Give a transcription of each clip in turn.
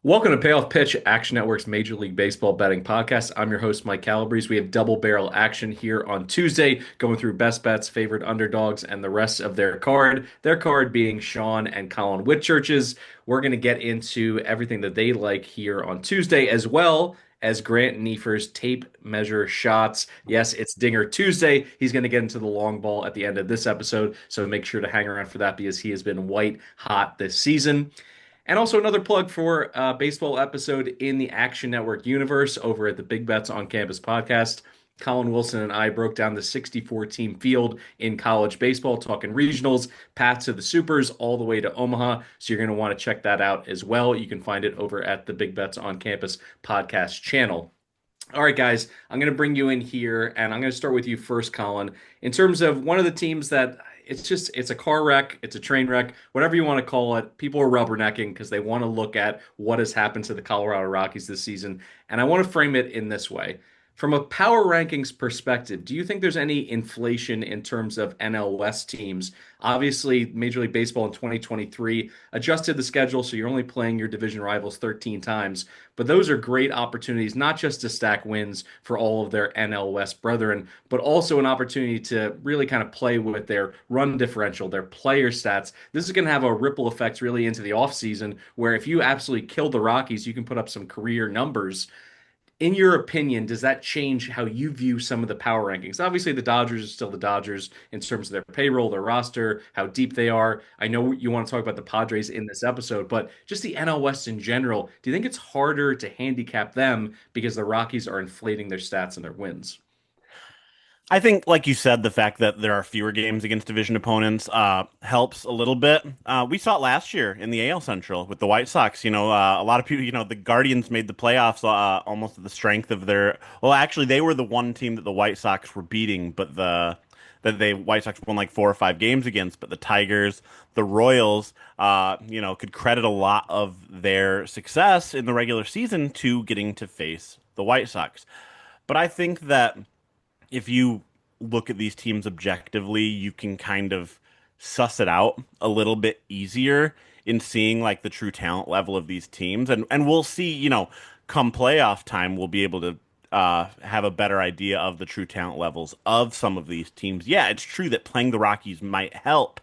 Welcome to Payoff Pitch, Action Network's Major League Baseball betting podcast. I'm your host, Mike Calabrese. We have double barrel action here on Tuesday, going through best bets, favorite underdogs, and the rest of their card. Their card being Sean and Collin Whitchurch's. We're going to get into everything that they like here on Tuesday, as well as Grant Neiffer's tape measure shots. Yes, it's Dinger Tuesday. He's going to get into the long ball at the end of this episode, so make sure to hang around for that because he has been white hot this season. And also another plug for a baseball episode in the Action Network universe over at the Big Bets on Campus podcast. Colin Wilson and I broke down the 64 team field in college baseball, talking regionals, path to the supers, all the way to Omaha. So you're going to want to check that out as well. You can find it over at the Big Bets on Campus podcast channel. All right, guys, I'm going to bring you in here, and I'm going to start with you first, Colin. In terms of one of the teams that it's a car wreck, it's a train wreck, whatever you want to call it. People are rubbernecking because they want to look at what has happened to the Colorado Rockies this season. And I want to frame it in this way. From a power rankings perspective, do you think there's any inflation in terms of NL West teams? Obviously, Major League Baseball in 2023 adjusted the schedule, so you're only playing your division rivals 13 times. But those are great opportunities, not just to stack wins for all of their NL West brethren, but also an opportunity to really kind of play with their run differential, their player stats. This is going to have a ripple effect really into the offseason, where if you absolutely kill the Rockies, you can put up some career numbers. In your opinion, does that change how you view some of the power rankings? Obviously, the Dodgers are still the Dodgers in terms of their payroll, their roster, how deep they are. I know you want to talk about the Padres in this episode, but just the NL West in general, do you think it's harder to handicap them because the Rockies are inflating their stats and their wins? I think, like you said, the fact that there are fewer games against division opponents helps a little bit. We saw it last year in the AL Central with the White Sox. A lot of people, the Guardians made the playoffs almost at the strength of their. Well, actually, they were the one team that the White Sox were beating, but the White Sox won like 4 or 5 games against. But the Tigers, the Royals, could credit a lot of their success in the regular season to getting to face the White Sox. But I think that if you look at these teams objectively, you can kind of suss it out a little bit easier in seeing like the true talent level of these teams. And we'll see, come playoff time, we'll be able to have a better idea of the true talent levels of some of these teams. Yeah, it's true that playing the Rockies might help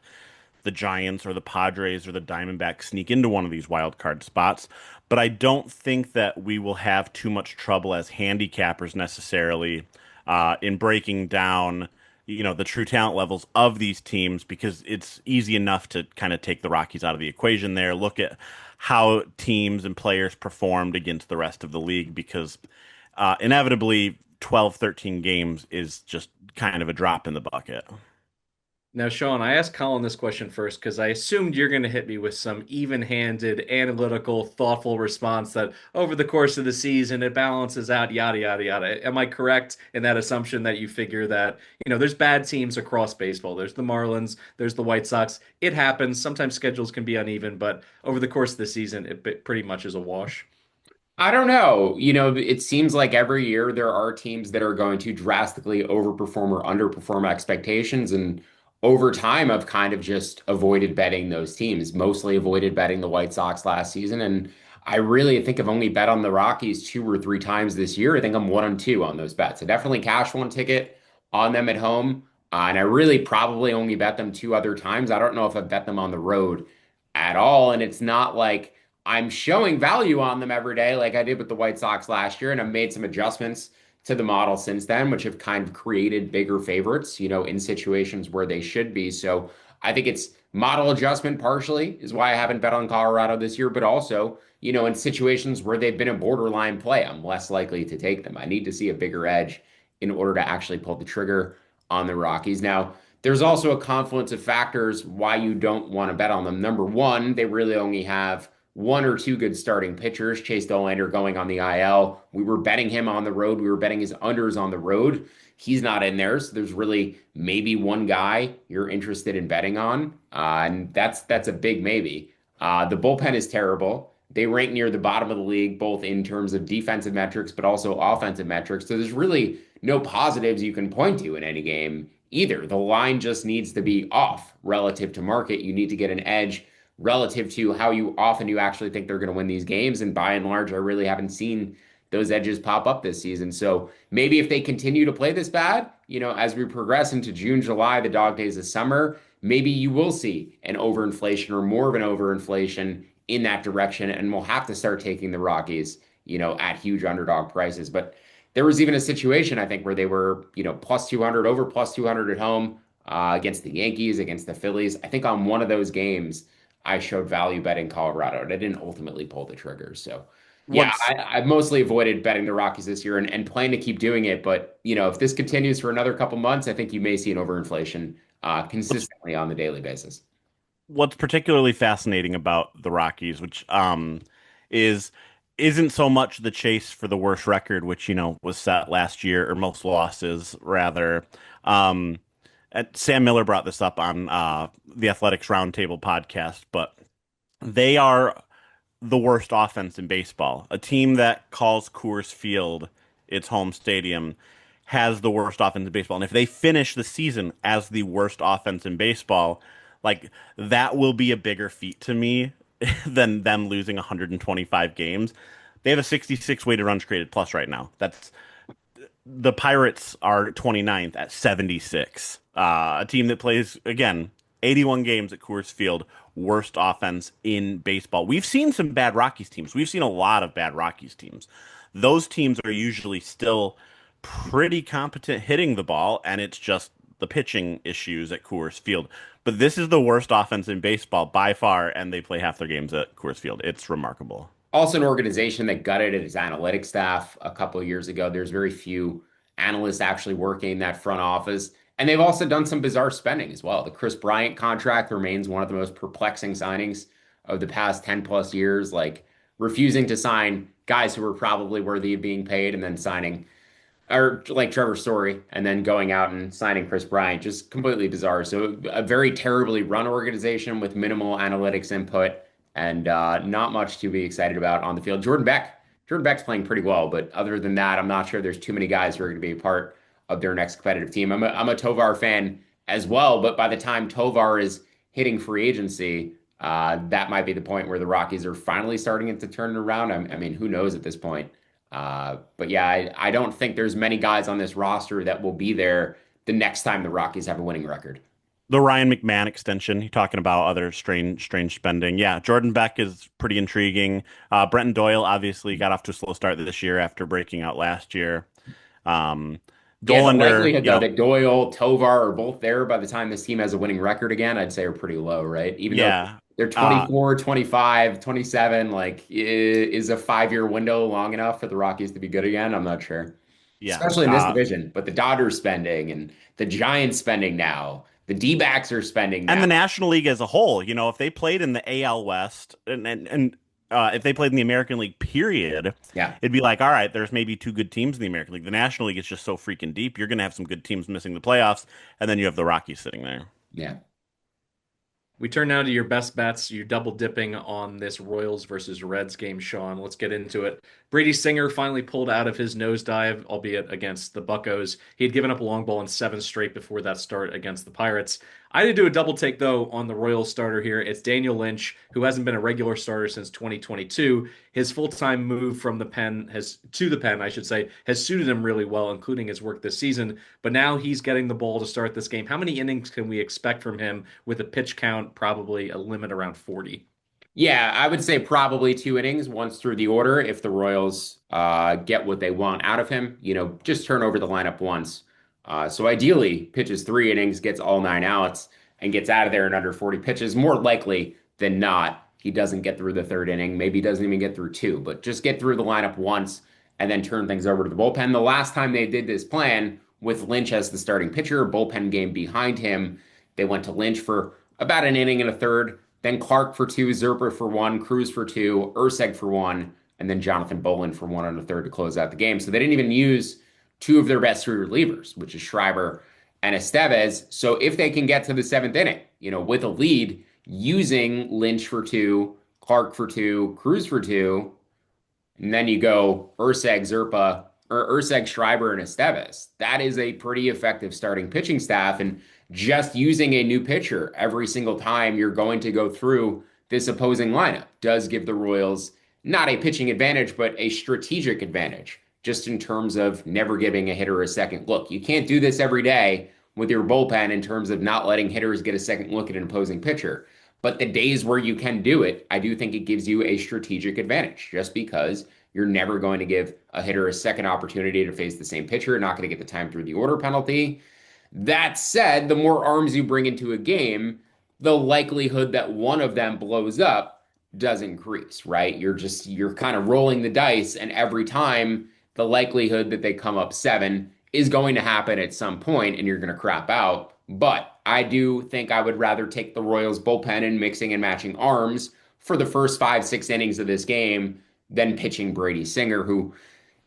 the Giants or the Padres or the Diamondbacks sneak into one of these wild card spots. But I don't think that we will have too much trouble as handicappers necessarily in breaking down, the true talent levels of these teams because it's easy enough to kind of take the Rockies out of the equation there, look at how teams and players performed against the rest of the league because inevitably 12, 13 games is just kind of a drop in the bucket. Now, Sean, I asked Colin this question first because I assumed you're going to hit me with some even-handed, analytical, thoughtful response that over the course of the season it balances out, yada, yada, yada. Am I correct in that assumption that you figure that, there's bad teams across baseball? There's the Marlins, there's the White Sox. It happens. Sometimes schedules can be uneven, but over the course of the season, pretty much is a wash. I don't know. It seems like every year there are teams that are going to drastically overperform or underperform expectations. And over time, I've kind of just avoided betting those teams, mostly avoided betting the White Sox last season. And I really think I've only bet on the Rockies 2 or 3 times this year. I think I'm 1 on 2 on those bets. I definitely cashed one ticket on them at home. And I really probably only bet them 2 other times. I don't know if I've bet them on the road at all. And it's not like I'm showing value on them every day, like I did with the White Sox last year, and I've made some adjustments to the model since then, which have kind of created bigger favorites, in situations where they should be. So I think it's model adjustment partially is why I haven't bet on Colorado this year, but also, in situations where they've been a borderline play, I'm less likely to take them. I need to see a bigger edge in order to actually pull the trigger on the Rockies. Now, there's also a confluence of factors why you don't want to bet on them. Number one, they really only have 1 or 2 good starting pitchers. Chase Dollander going on the IL. We were betting him on the road. We were betting his unders on the road. He's not in there. So there's really maybe one guy you're interested in betting on. And that's a big maybe. The bullpen is terrible. They rank near the bottom of the league, both in terms of defensive metrics, but also offensive metrics. So there's really no positives you can point to in any game either. The line just needs to be off relative to market. You need to get an edge relative to how you often you actually think they're going to win these games. And by and large, I really haven't seen those edges pop up this season. So maybe if they continue to play this bad, as we progress into June, July, the dog days of summer, maybe you will see an overinflation or more of an overinflation in that direction. And we'll have to start taking the Rockies, at huge underdog prices. But there was even a situation, I think, where they were, plus 200 over, plus 200 at home against the Yankees, against the Phillies. I think on one of those games, I showed value betting Colorado, and I didn't ultimately pull the trigger. So, yeah, What's I've mostly avoided betting the Rockies this year and plan to keep doing it. But, if this continues for another couple months, I think you may see an overinflation what's consistently on the daily basis. what's particularly fascinating about the Rockies, which is isn't so much the chase for the worst record, which was set last year, or most losses rather. Um, Sam Miller brought this up on the Athletics Roundtable podcast, but they are the worst offense in baseball. A team that calls Coors Field its home stadium has the worst offense in baseball. And if they finish the season as the worst offense in baseball, like that will be a bigger feat to me than them losing 125 games. They have a 66 weighted runs created plus right now. That's the Pirates are 29th at 76. A team that plays, again, 81 games at Coors Field, worst offense in baseball. We've seen some bad Rockies teams. We've seen a lot of bad Rockies teams. Those teams are usually still pretty competent hitting the ball, and it's just the pitching issues at Coors Field. But this is the worst offense in baseball by far, and they play half their games at Coors Field. It's remarkable. Also, an organization that gutted its analytics staff a couple of years ago. There's very few analysts actually working in that front office. And they've also done some bizarre spending as well. The Chris Bryant contract remains one of the most perplexing signings of the past 10 plus years, like refusing to sign guys who were probably worthy of being paid and then signing or like Trevor Story, and then going out and signing Chris Bryant, just completely bizarre. So a very terribly run organization with minimal analytics input and not much to be excited about on the field. Jordan Beck's playing pretty well, but other than that, I'm not sure there's too many guys who are going to be a part of their next competitive team. I'm a Tovar fan as well, but by the time Tovar is hitting free agency, that might be the point where the Rockies are finally starting it to turn it around. I mean, who knows at this point? But yeah, I don't think there's many guys on this roster that will be there the next time the Rockies have a winning record. The Ryan McMahon extension, you're talking about other strange spending. Yeah, Jordan Beck is pretty intriguing. Brenton Doyle obviously got off to a slow start this year after breaking out last year. Um, Yeah, the Dollander, likelihood though that Doyle, Tovar are both there by the time this team has a winning record again, I'd say are pretty low, right? Even though yeah, they're uh, 24, 25, 27, like is a 5-year window long enough for the Rockies to be good again? I'm not sure. yeah. Especially in this division, but the Dodgers spending and the Giants spending now. The D-backs are spending And now. the National League as a whole, if they played in the AL West and if they played in the American League, period, Yeah. it'd be like, all right, there's maybe two good teams in the American League. The National League is just so freaking deep. You're going to have some good teams missing the playoffs, and then you have the Rockies sitting there. Yeah. We turn now to your best bets. You're double dipping on this Royals versus Reds game, Sean. Let's get into it. Brady Singer finally pulled out of his nosedive, albeit against the Buccos. He had given up a long ball in 7 straight before that start against the Pirates. I did do a double take, though, on the Royals starter here. It's Daniel Lynch, who hasn't been a regular starter since 2022. His full-time move from the pen to the pen, I should say, has suited him really well, including his work this season. But now he's getting the ball to start this game. How many innings can we expect from him with a pitch count, probably a limit around 40? Yeah, I would say probably 2 innings once through the order if the Royals get what they want out of him. Just turn over the lineup once. So ideally, pitches 3 innings, gets all 9 outs, and gets out of there in under 40 pitches. More likely than not, he doesn't get through the third inning. Maybe he doesn't even get through two, but just get through the lineup once and then turn things over to the bullpen. The last time they did this plan with Lynch as the starting pitcher, bullpen game behind him, they went to Lynch for about an inning and a third. Then Clark for two, Zerpa for one, Cruz for two, Urseg for one, and then Jonathan Bolin for one and a third to close out the game. So they didn't even use two of their best three relievers, which is Schreiber and Estevez. So if they can get to the seventh inning, with a lead, using Lynch for two, Clark for two, Cruz for two, and then you go Urseg, Zerpa, or Urseg, Schreiber, and Estevez. That is a pretty effective starting pitching staff. And just using a new pitcher every single time you're going to go through this opposing lineup does give the Royals not a pitching advantage, but a strategic advantage, just in terms of never giving a hitter a second look. You can't do this every day with your bullpen in terms of not letting hitters get a second look at an opposing pitcher. But the days where you can do it, I do think it gives you a strategic advantage just because you're never going to give a hitter a second opportunity to face the same pitcher, not going to get the time through the order penalty. That said, the more arms you bring into a game, the likelihood that one of them blows up does increase, right? You're kind of rolling the dice, and every time the likelihood that they come up seven is going to happen at some point, and you're going to crap out. But I do think I would rather take the Royals bullpen and mixing and matching arms for the first 5, 6 innings of this game than pitching Brady Singer, who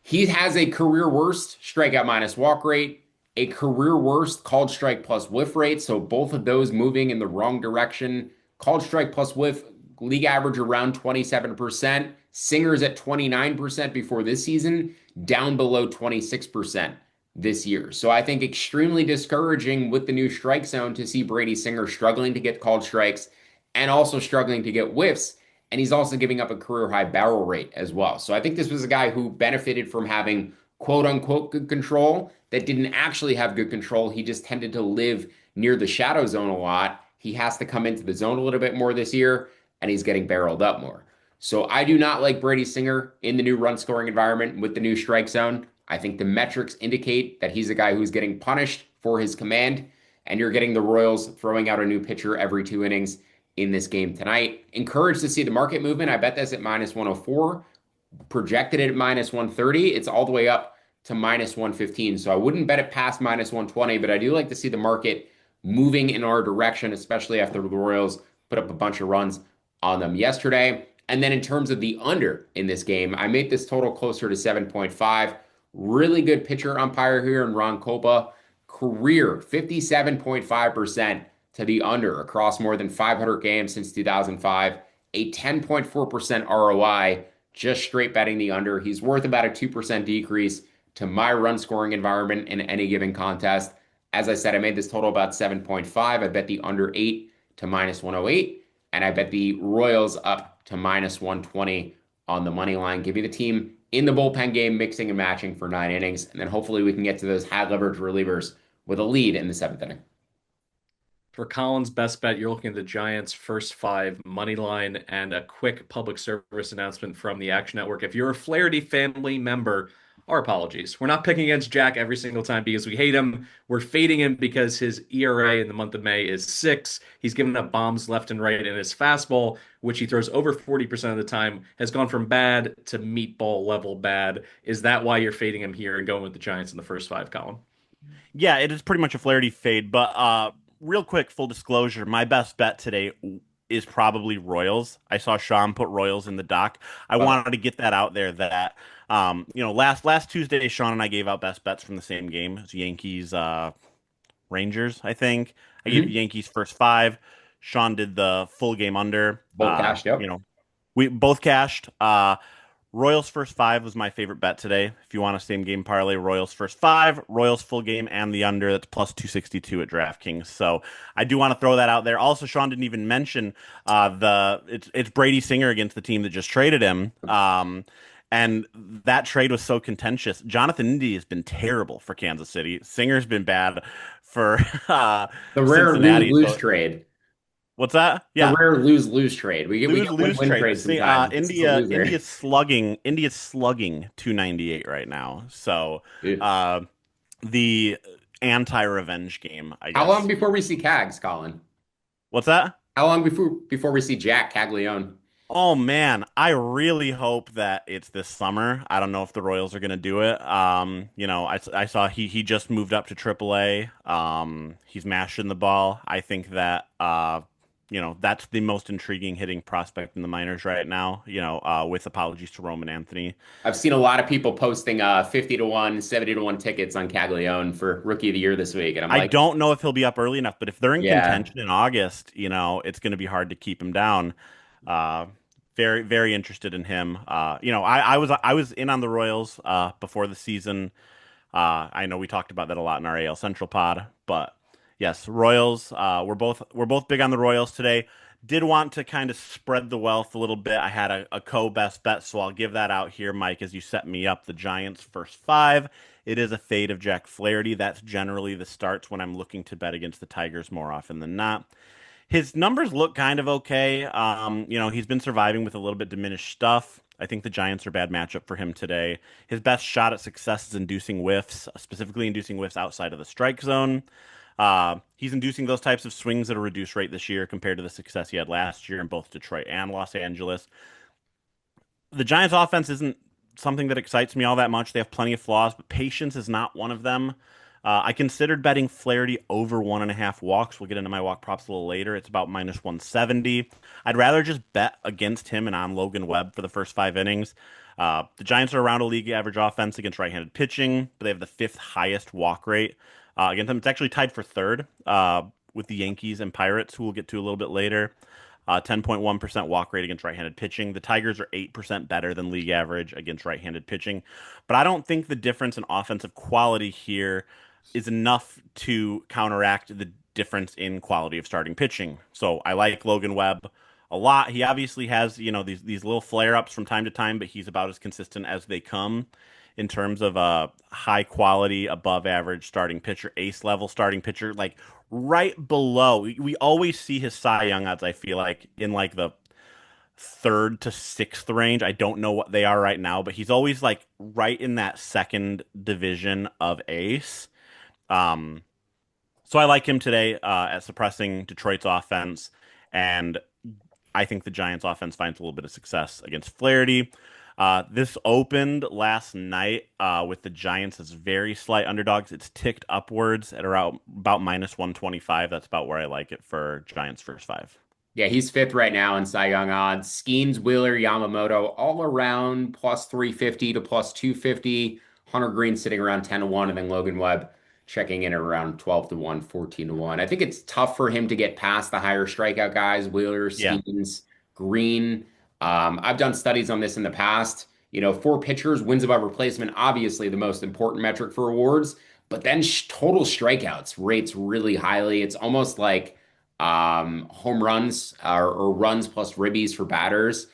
he has a career worst strikeout minus walk rate, a career worst called strike plus whiff rate. So both of those moving in the wrong direction. Called strike plus whiff, league average around 27%. Singer's at 29% before this season, down below 26% this year. So I think extremely discouraging with the new strike zone to see Brady Singer struggling to get called strikes and also struggling to get whiffs. And he's also giving up a career high barrel rate as well. So I think this was a guy who benefited from having quote unquote good control that didn't actually have good control. He just tended to live near the shadow zone a lot. He has to come into the zone a little bit more this year, and he's getting barreled up more. So I do not like Brady Singer in the new run scoring environment with the new strike zone. I think the metrics indicate that he's a guy who's getting punished for his command, and you're getting the Royals throwing out a new pitcher every 2 innings in this game tonight. Encouraged to see the market movement. I bet that's at minus 104. Projected it at minus 130. It's all the way up to minus 115. So I wouldn't bet it past minus 120, but I do like to see the market moving in our direction, especially after the Royals put up a bunch of runs on them yesterday. And then in terms of the under in this game, I made this total closer to 7.5. Really good pitcher umpire here in Ron Copa. Career 57.5% to the under across more than 500 games since 2005. A 10.4% ROI, just straight betting the under. He's worth about a 2% decrease to my run scoring environment in any given contest. As I said, I made this total about 7.5. I bet the under 8 to minus 108. And I bet the Royals up to minus 120 on the money line. Give me the team in the bullpen game, mixing and matching for 9 innings. And then hopefully we can get to those high leverage relievers with a lead in the seventh inning. For Collin's best bet, you're looking at the Giants' first five money line and a quick public service announcement from the Action Network. If you're a Flaherty family member, our apologies. We're not picking against Jack every single time because we hate him. We're fading him because his ERA in the month of May is 6. He's given up bombs left and right, and his fastball, which he throws over 40% of the time, has gone from bad to meatball level bad. Is that why you're fading him here and going with the Giants in the first five, Colin? Yeah, it is pretty much a Flaherty fade, but real quick, full disclosure, my best bet today is probably Royals. I saw Sean put Royals in the doc. I wanted to get that out there that last Tuesday Sean and I gave out best bets from the same game. It was Yankees Rangers, I think. I gave Yankees first five. Sean did the full game under. Both cashed, yep. We both cashed. Royals first five was my favorite bet today. If you want a same game parlay, Royals first five, Royals full game, and the under. That's plus 262 at DraftKings. So I do want to throw that out there. Also, Sean didn't even mention it's Brady Singer against the team that just traded him. And that trade was so contentious. Jonathan India has been terrible for Kansas City. Singer's been bad for the rare Cincinnati. lose trade. What's that? Yeah, the rare lose trade. We get lose win trade. trades sometimes. India's slugging 298 right now. So the anti-revenge game, I guess. How long before we see Cags, Colin? What's that? How long before we see Jack Caglione? Oh man, I really hope that it's this summer. I don't know if the Royals are going to do it. I saw he just moved up to AAA. He's mashing the ball. I think that that's the most intriguing hitting prospect in the minors right now, with apologies to Roman Anthony. I've seen a lot of people posting 50-1, 70-1 tickets on Caglione for Rookie of the Year this week. And I don't know if he'll be up early enough, but if they're in contention in August, it's going to be hard to keep him down. Very, very interested in him. I was in on the Royals before the season. I know we talked about that a lot in our AL Central pod, but yes, Royals. We're both big on the Royals today. Did want to kind of spread the wealth a little bit. I had a co-best bet, so I'll give that out here, Mike, as you set me up. The Giants first five. It is a fade of Jack Flaherty. That's generally the starts when I'm looking to bet against the Tigers more often than not. His numbers look kind of okay. He's been surviving with a little bit diminished stuff. I think the Giants are a bad matchup for him today. His best shot at success is inducing whiffs, specifically inducing whiffs outside of the strike zone. He's inducing those types of swings at a reduced rate this year compared to the success he had last year in both Detroit and Los Angeles. The Giants' offense isn't something that excites me all that much. They have plenty of flaws, but patience is not one of them. I considered betting Flaherty over 1.5 walks. We'll get into my walk props a little later. It's about minus 170. I'd rather just bet against him and on Logan Webb for the first 5 innings. The Giants are around a league average offense against right-handed pitching, but they have the fifth highest walk rate against them. It's actually tied for third with the Yankees and Pirates, who we'll get to a little bit later. 10.1% walk rate against right-handed pitching. The Tigers are 8% better than league average against right-handed pitching. But I don't think the difference in offensive quality here is enough to counteract the difference in quality of starting pitching. So I like Logan Webb a lot. He obviously has, these little flare-ups from time to time, but he's about as consistent as they come in terms of a high quality, above average starting pitcher, ace level starting pitcher, like right below. We always see his Cy Young odds, I feel like, in like the third to sixth range. I don't know what they are right now, but he's always like right in that second division of ace. Um, so I like him today at suppressing Detroit's offense, and I think the Giants' offense finds a little bit of success against Flaherty. This opened last night with the Giants as very slight underdogs. It's ticked upwards at around about minus 125. That's about where I like it for Giants first five. Yeah, he's fifth right now in Cy Young odds. Skeens, Wheeler, Yamamoto, all around plus 350 to plus 250. Hunter Green sitting around 10 to 1, and then Logan Webb checking in at around 12 to 1, 14 to 1. I think it's tough for him to get past the higher strikeout guys, Wheeler, Yeah. Skeens, Green. I've done studies on this in the past. For pitchers, wins above replacement, obviously the most important metric for awards, but then total strikeouts rates really highly. It's almost like home runs or runs plus ribbies for batters.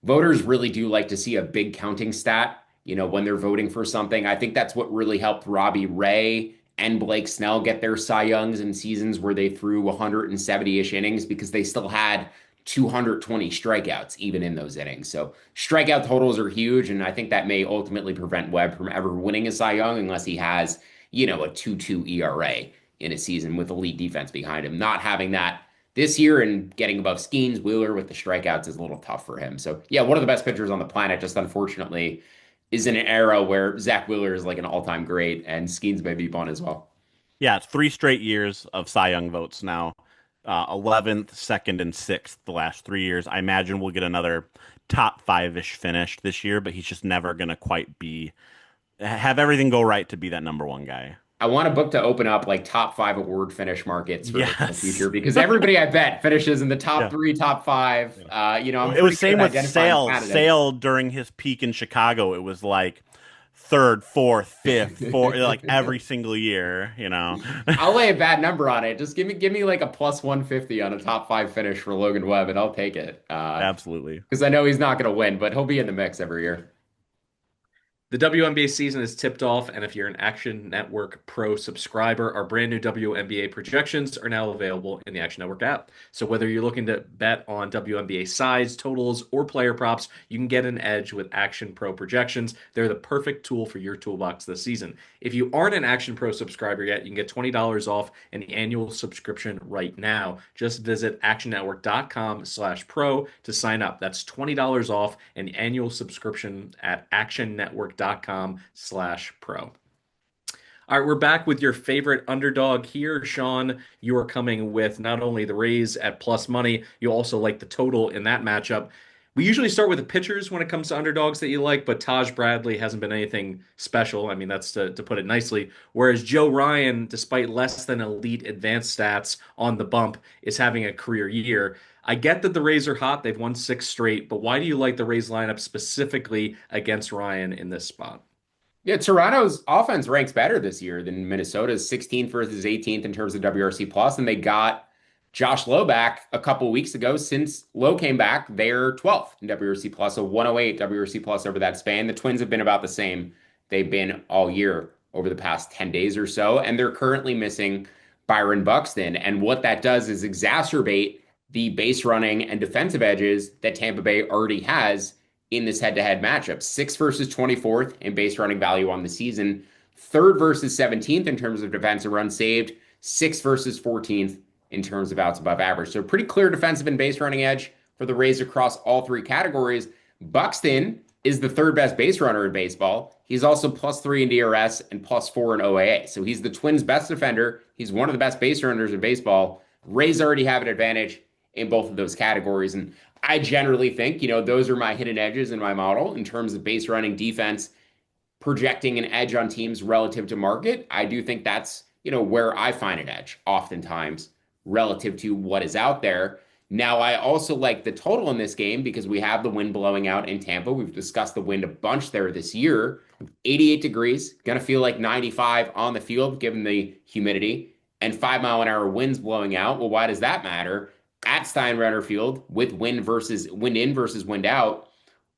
Voters really do like to see a big counting stat, when they're voting for something. I think that's what really helped Robbie Ray and Blake Snell get their Cy Youngs in seasons where they threw 170-ish innings because they still had 220 strikeouts even in those innings. So strikeout totals are huge, and I think that may ultimately prevent Webb from ever winning a Cy Young unless he has, a 2.2 ERA in a season with elite defense behind him. Not having that this year and getting above Skeens, Wheeler with the strikeouts is a little tough for him. So yeah, one of the best pitchers on the planet, just unfortunately is in an era where Zach Wheeler is like an all-time great and Skeens may be fun as well. Yeah, it's 3 straight years of Cy Young votes now. 11th, second, and sixth the last 3 years. I imagine we'll get another top five-ish finish this year, but he's just never going to quite have everything go right to be that number one guy. I want a book to open up like top 5 award finish markets for the Yes. future because everybody I bet finishes in the top Yeah. 3, top 5. I'm It pretty was good same at with identifying Sale. candidates. Sale during his peak in Chicago, it was like third, fourth, fifth, fourth, like every single year. I'll lay a bad number on it. Just give me like a plus 150 on a top 5 finish for Logan Webb, and I'll take it. Absolutely. Because I know he's not going to win, but he'll be in the mix every year. The WNBA season is tipped off, and if you're an Action Network Pro subscriber, our brand new WNBA projections are now available in the Action Network app. So whether you're looking to bet on WNBA sides, totals, or player props, you can get an edge with Action Pro projections. They're the perfect tool for your toolbox this season. If you aren't an Action Pro subscriber yet, you can get $20 off an annual subscription right now. Just visit actionnetwork.com/pro to sign up. That's $20 off an annual subscription at actionnetwork.com/pro. All right, we're back with your favorite underdog here. Sean, you are coming with not only the Rays at plus money, you also like the total in that matchup. We usually start with the pitchers when it comes to underdogs that you like, but Taj Bradley hasn't been anything special. I mean, that's to put it nicely. Whereas Joe Ryan, despite less than elite advanced stats on the bump, is having a career year. I get that the Rays are hot. They've won 6 straight, but why do you like the Rays lineup specifically against Ryan in this spot? Yeah, Toronto's offense ranks better this year than Minnesota's 16th versus 18th in terms of WRC plus, and they got Josh Lowe back a couple weeks ago. Since Lowe came back, they're 12th in WRC plus, a 108 WRC plus over that span. The Twins have been about the same they've been all year over the past 10 days or so, and they're currently missing Byron Buxton. And what that does is exacerbate the base running and defensive edges that Tampa Bay already has in this head-to-head matchup. 6th versus 24th in base running value on the season, 3rd versus 17th in terms of defensive runs saved, 6th versus 14th in terms of outs above average. So pretty clear defensive and base running edge for the Rays across all three categories. Buxton is the 3rd best base runner in baseball. He's also +3 in DRS and +4 in OAA. So he's the Twins' best defender. He's one of the best base runners in baseball. Rays already have an advantage in both of those categories. And I generally think, those are my hidden edges in my model in terms of base running, defense, projecting an edge on teams relative to market. I do think that's, where I find an edge oftentimes relative to what is out there. Now, I also like the total in this game because we have the wind blowing out in Tampa. We've discussed the wind a bunch there this year. 88 degrees, going to feel like 95 on the field given the humidity, and 5-mile-an-hour winds blowing out. Well, why does that matter? At Steinbrenner Field with wind in versus wind out,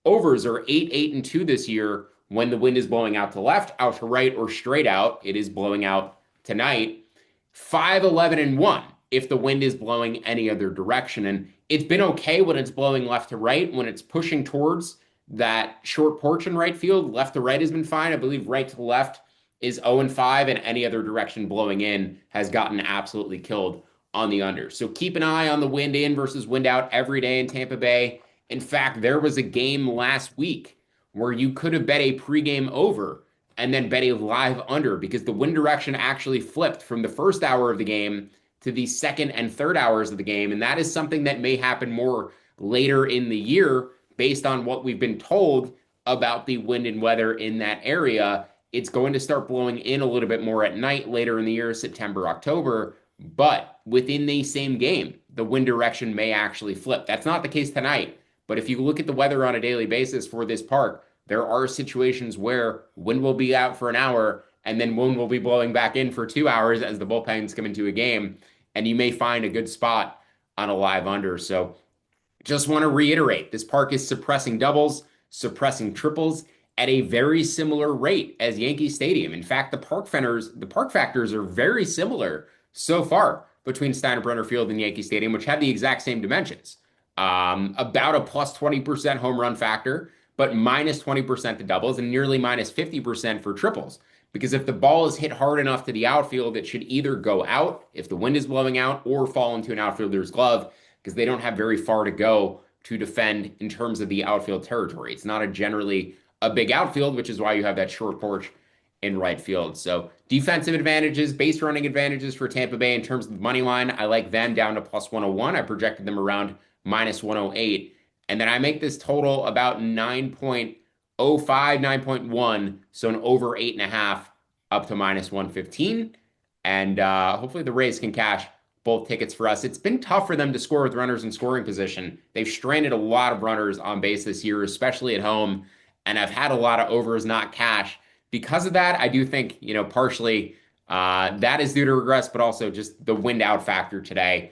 overs are 8, 8, and 2 this year when the wind is blowing out to left, out to right, or straight out. It is blowing out tonight. 5, 11, and 1 if the wind is blowing any other direction. And it's been okay when it's blowing left to right. When it's pushing towards that short porch in right field, left to right has been fine. I believe right to left is 0 and 5, and any other direction blowing in has gotten absolutely killed on the under. So keep an eye on the wind in versus wind out every day in Tampa Bay. In fact, there was a game last week where you could have bet a pregame over and then bet a live under because the wind direction actually flipped from the first hour of the game to the second and third hours of the game. And that is something that may happen more later in the year based on what we've been told about the wind and weather in that area. It's going to start blowing in a little bit more at night later in the year, September, October. But within the same game, the wind direction may actually flip. That's not the case tonight. But if you look at the weather on a daily basis for this park, there are situations where wind will be out for an hour and then wind will be blowing back in for 2 hours as the bullpens come into a game. And you may find a good spot on a live under. So just want to reiterate, this park is suppressing doubles, suppressing triples at a very similar rate as Yankee Stadium. In fact, the park factors are very similar so far between Steinbrenner Field and Yankee Stadium, which have the exact same dimensions. About a +20% home run factor, but -20% to doubles and nearly -50% for triples. Because if the ball is hit hard enough to the outfield, it should either go out if the wind is blowing out or fall into an outfielder's glove because they don't have very far to go to defend in terms of the outfield territory. It's not generally a big outfield, which is why you have that short porch in right field. So defensive advantages, base running advantages for Tampa Bay in terms of the money line. I like them down to +101. I projected them around -108. And then I make this total about 9.05, 9.1. So an over 8.5 up to -115. And hopefully the Rays can cash both tickets for us. It's been tough for them to score with runners in scoring position. They've stranded a lot of runners on base this year, especially at home. And I've had a lot of overs not cash. Because of that, I do think, partially that is due to regress, but also just the wind out factor today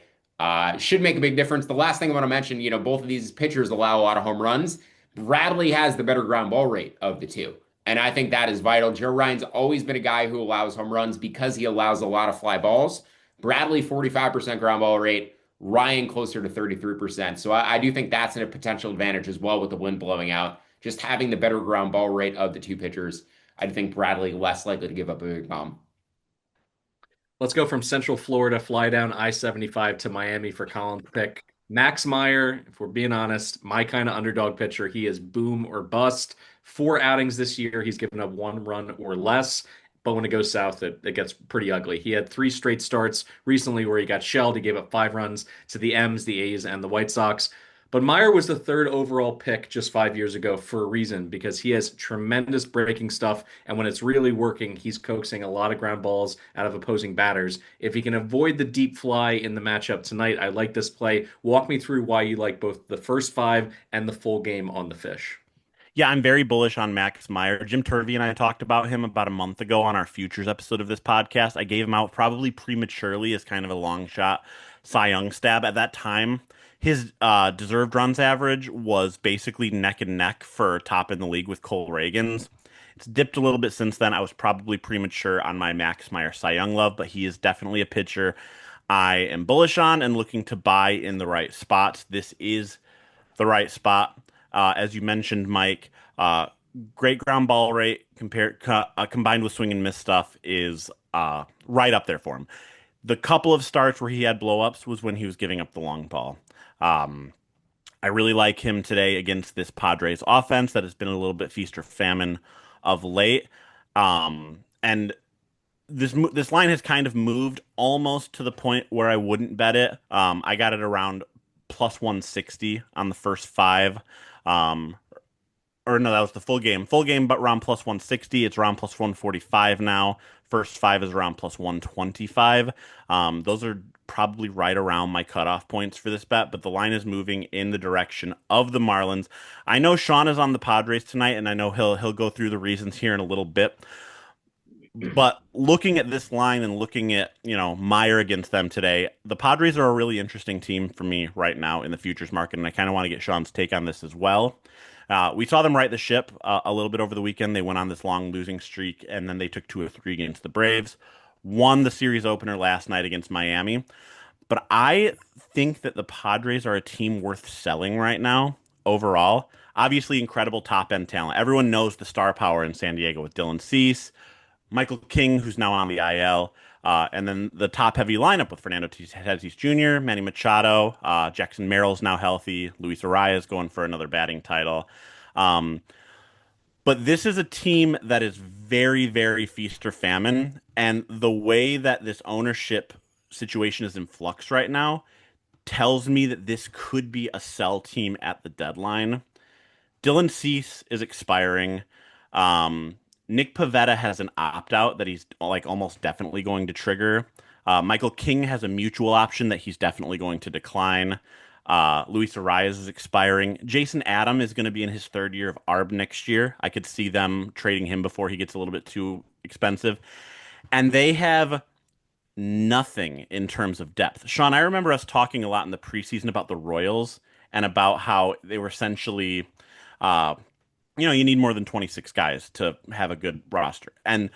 should make a big difference. The last thing I want to mention, both of these pitchers allow a lot of home runs. Bradley has the better ground ball rate of the two. And I think that is vital. Joe Ryan's always been a guy who allows home runs because he allows a lot of fly balls. Bradley, 45% ground ball rate. Ryan, closer to 33%. So I do think that's a potential advantage as well with the wind blowing out. Just having the better ground ball rate of the two pitchers. I think Bradley less likely to give up a big bomb. Let's go from Central Florida, fly down I-75 to Miami for Collin pick. Max Meyer, if we're being honest, my kind of underdog pitcher. He is boom or bust. 4 outings this year. He's given up 1 run or less. But when it goes south, it gets pretty ugly. He had 3 straight starts recently where he got shelled. He gave up 5 runs to the M's, the A's, and the White Sox. But Meyer was the 3rd overall pick just 5 years ago for a reason, because he has tremendous breaking stuff, and when it's really working, he's coaxing a lot of ground balls out of opposing batters. If he can avoid the deep fly in the matchup tonight, I like this play. Walk me through why you like both the first 5 and the full game on the fish. Yeah, I'm very bullish on Max Meyer. Jim Turvey and I talked about him about a month ago on our Futures episode of this podcast. I gave him out probably prematurely as kind of a long shot Cy Young stab at that time. His deserved runs average was basically neck and neck for top in the league with Cole Reagan's. It's dipped a little bit since then. I was probably premature on my Max Meyer Cy Young love, but he is definitely a pitcher I am bullish on and looking to buy in the right spots. This is the right spot. As you mentioned, Mike, great ground ball rate combined with swing and miss stuff is right up there for him. The couple of starts where he had blowups was when he was giving up the long ball. Um, I really like him today against this Padres offense that has been a little bit feast or famine of late. And this line has kind of moved almost to the point where I wouldn't bet it. I got it around plus 160 on the first five. Um, or no, that was the full game. Full game, but around plus 160. It's around plus 145 now. First five is around plus 125. Those are probably right around my cutoff points for this bet, but the line is moving in the direction of the Marlins. I know Sean is on the Padres tonight, and I know he'll go through the reasons here in a little bit. But looking at this line and looking at, Meyer against them today, the Padres are a really interesting team for me right now in the futures market, and I kind of want to get Sean's take on this as well. We saw them right the ship a little bit over the weekend. They went on this long losing streak, and then they took 2 or 3 against the Braves. Won the series opener last night against Miami. But I think that the Padres are a team worth selling right now overall. Obviously, incredible top-end talent. Everyone knows the star power in San Diego with Dylan Cease, Michael King, who's now on the IL, and then the top-heavy lineup with Fernando Tatis Jr., Manny Machado, Jackson Merrill's now healthy, Luis Arias going for another batting title. But this is a team that is very, very feast or famine, and the way that this ownership situation is in flux right now tells me that this could be a sell team at the deadline. Dylan Cease is expiring. Nick Pivetta has an opt-out that he's like almost definitely going to trigger. Michael King has a mutual option that he's definitely going to decline. Luis Arias is expiring. Jason Adam is going to be in his 3rd year of ARB next year. I could see them trading him before he gets a little bit too expensive. And they have nothing in terms of depth. Sean, I remember us talking a lot in the preseason about the Royals and about how they were essentially, you need more than 26 guys to have a good roster. And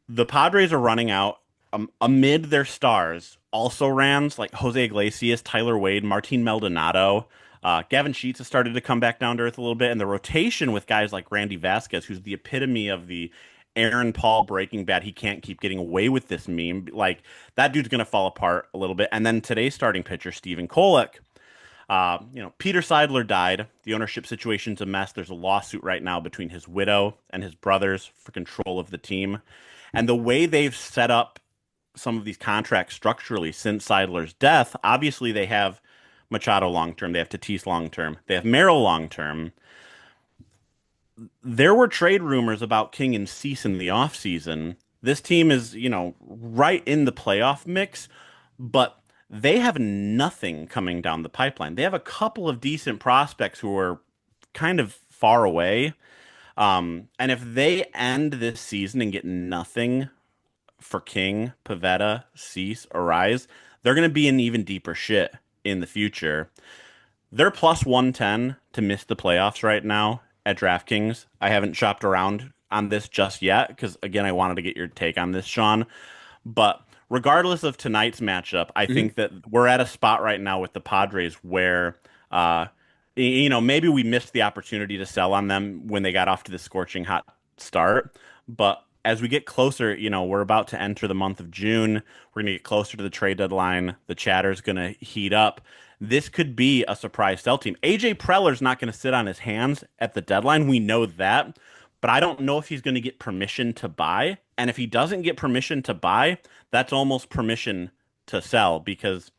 the Padres are running out amid their stars, also rans like Jose Iglesias, Tyler Wade, Martin Maldonado. Gavin Sheets has started to come back down to earth a little bit. And the rotation with guys like Randy Vasquez, who's the epitome of the Aaron Paul Breaking Bad, he can't keep getting away with this meme. Like, that dude's going to fall apart a little bit. And then today's starting pitcher, Steven Kolek. Peter Seidler died. The ownership situation's a mess. There's a lawsuit right now between his widow and his brothers for control of the team. And the way they've set up some of these contracts structurally since Seidler's death, obviously they have Machado long-term, they have Tatis long-term, they have Merrill long-term. There were trade rumors about King and Cease in the offseason. This team is, right in the playoff mix, but they have nothing coming down the pipeline. They have a couple of decent prospects who are kind of far away. And if they end this season and get nothing for King, Pivetta, Cease, Arise, they're going to be in even deeper shit in the future. They're plus 110 to miss the playoffs right now at DraftKings. I haven't shopped around on this just yet because, again, I wanted to get your take on this, Sean. But regardless of tonight's matchup, I think that we're at a spot right now with the Padres where, maybe we missed the opportunity to sell on them when they got off to the scorching hot start. But as we get closer, we're about to enter the month of June. We're going to get closer to the trade deadline. The chatter's going to heat up. This could be a surprise sell team. AJ Preller's not going to sit on his hands at the deadline. We know that. But I don't know if he's going to get permission to buy. And if he doesn't get permission to buy, that's almost permission to sell because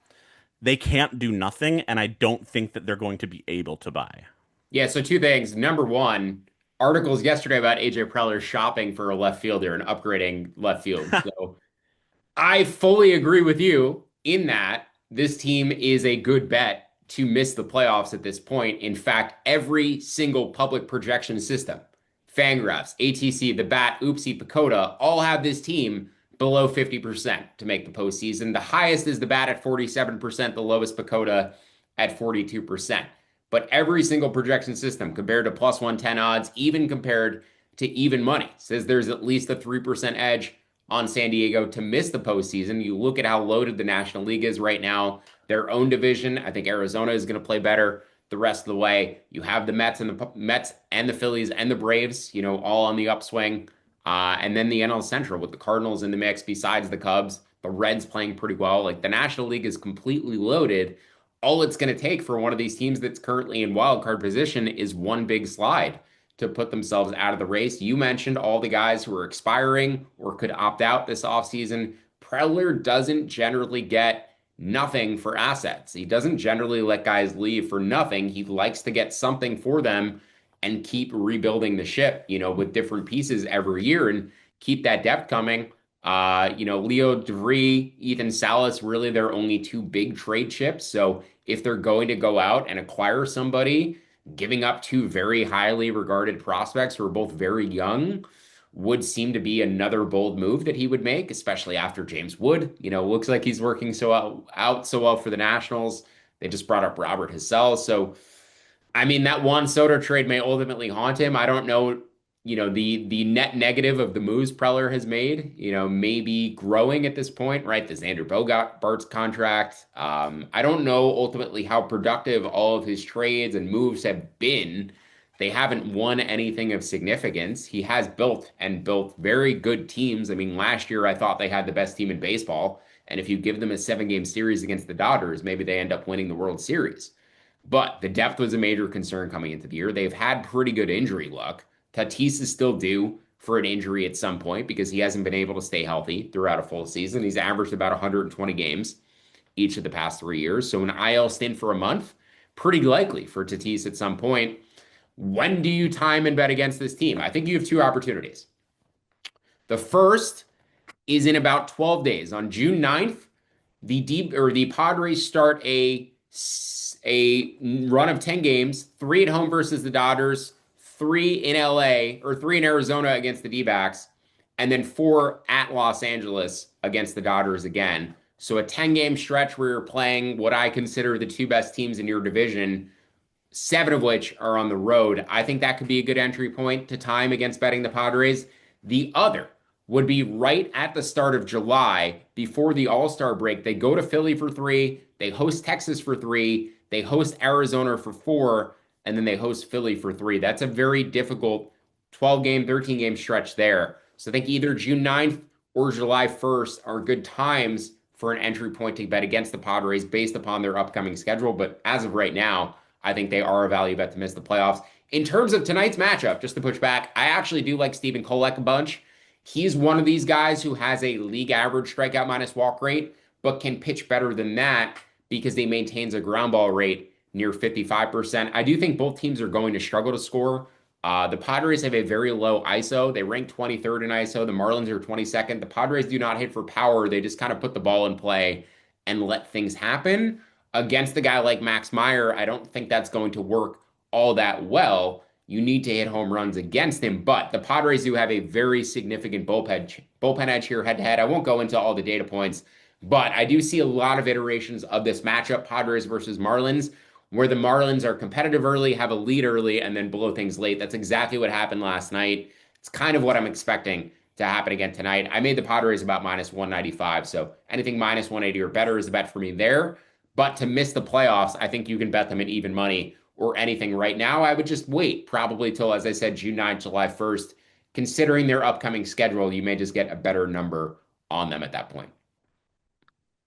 they can't do nothing. And I don't think that they're going to be able to buy. Yeah, so 2 things. Number one, articles yesterday about AJ Preller shopping for a left fielder and upgrading left field. So I fully agree with you in that this team is a good bet to miss the playoffs at this point. In fact, every single public projection system, Fangraphs, ATC, The Bat, Oopsie, Pacoda, all have this team below 50% to make the postseason. The highest is the bat at 47%, the lowest Pacoda at 42%. But every single projection system compared to plus 110 odds, even compared to even money, says there's at least a 3% edge on San Diego to miss the postseason. You look at how loaded the National League is right now, their own division. I think Arizona is going to play better the rest of the way. You have the Mets and the Phillies and the Braves, all on the upswing. And then the NL Central with the Cardinals in the mix besides the Cubs, the Reds playing pretty well. Like the National League is completely loaded. All it's going to take for one of these teams that's currently in wild card position is one big slide to put themselves out of the race. You mentioned all the guys who are expiring or could opt out this offseason. Preller doesn't generally get nothing for assets. He doesn't generally let guys leave for nothing. He likes to get something for them and keep rebuilding the ship, with different pieces every year and keep that depth coming. Leo DeVree, Ethan Salas, really their only two big trade chips. So if they're going to go out and acquire somebody, giving up two very highly regarded prospects who are both very young would seem to be another bold move that he would make, especially after James Wood. Looks like he's working out so well for the Nationals. They just brought up Robert Hassell. So I mean, that Juan Soto trade may ultimately haunt him. I don't know, the net negative of the moves Preller has made, maybe growing at this point, right? This Andrew Bogart's contract. I don't know ultimately how productive all of his trades and moves have been. They haven't won anything of significance. He has built very good teams. I mean, last year I thought they had the best team in baseball. And if you give them a 7-game series against the Dodgers, maybe they end up winning the World Series. But the depth was a major concern coming into the year. They've had pretty good injury luck. Tatis is still due for an injury at some point because he hasn't been able to stay healthy throughout a full season. He's averaged about 120 games each of the past 3 years. So an IL stint for a month, pretty likely for Tatis at some point. When do you time and bet against this team? I think you have two opportunities. The first is in about 12 days. On June 9th, the Padres start a run of 10 games, 3 at home versus the Dodgers, 3 in LA, or 3 in Arizona against the D-backs, and then 4 at Los Angeles against the Dodgers again. So a 10-game stretch where you're playing what I consider the two best teams in your division, 7 of which are on the road. I think that could be a good entry point to time against betting the Padres. The other would be right at the start of July before the All-Star break. They go to Philly for 3, they host Texas for 3, they host Arizona for 4, and then they host Philly for 3. That's a very difficult 12-game, 13-game stretch there. So I think either June 9th or July 1st are good times for an entry point to bet against the Padres based upon their upcoming schedule. But as of right now, I think they are a value bet to miss the playoffs. In terms of tonight's matchup, just to push back, I actually do like Stephen Kolek a bunch. He's one of these guys who has a league average strikeout minus walk rate, but can pitch better than that because he maintains a ground ball rate near 55%. I do think both teams are going to struggle to score. The Padres have a very low ISO. They rank 23rd in ISO. The Marlins are 22nd. The Padres do not hit for power. They just kind of put the ball in play and let things happen. Against a guy like Max Meyer, I don't think that's going to work all that well. You need to hit home runs against him, but the Padres do have a very significant bullpen edge here head to head. I won't go into all the data points, but I do see a lot of iterations of this matchup, Padres versus Marlins, where the Marlins are competitive early, have a lead early, and then blow things late. That's exactly what happened last night. It's kind of what I'm expecting to happen again tonight. I made the Padres about minus 195, so anything minus 180 or better is a bet for me there. But to miss the playoffs, I think you can bet them at even money or anything right now. I would just wait probably till, as I said, June 9th, July 1st. Considering their upcoming schedule, you may just get a better number on them at that point.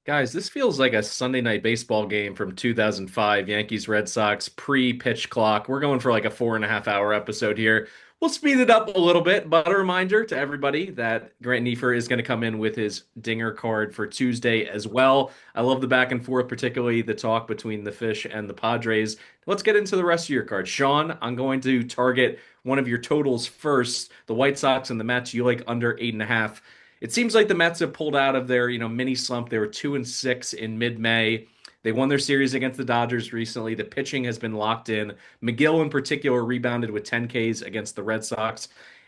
Guys, this feels like a Sunday night baseball game from 2005, Yankees Red Sox pre-pitch clock. We're going for like a 4.5 hour episode here. We'll speed it up a little bit, but a reminder to everybody that Grant Neiffer is going to come in with his dinger card for Tuesday as well. I love the back and forth, particularly the talk between the Fish and the Padres. Let's get into the rest of your cards. Sean, I'm going to target one of your totals first. The White Sox and the Mets, you like under 8.5. It seems like the Mets have pulled out of their, mini slump. They were 2-6 in mid-May. They won their series against the Dodgers recently. The pitching has been locked in. McGill, in particular, rebounded with 10 Ks against the Red Sox.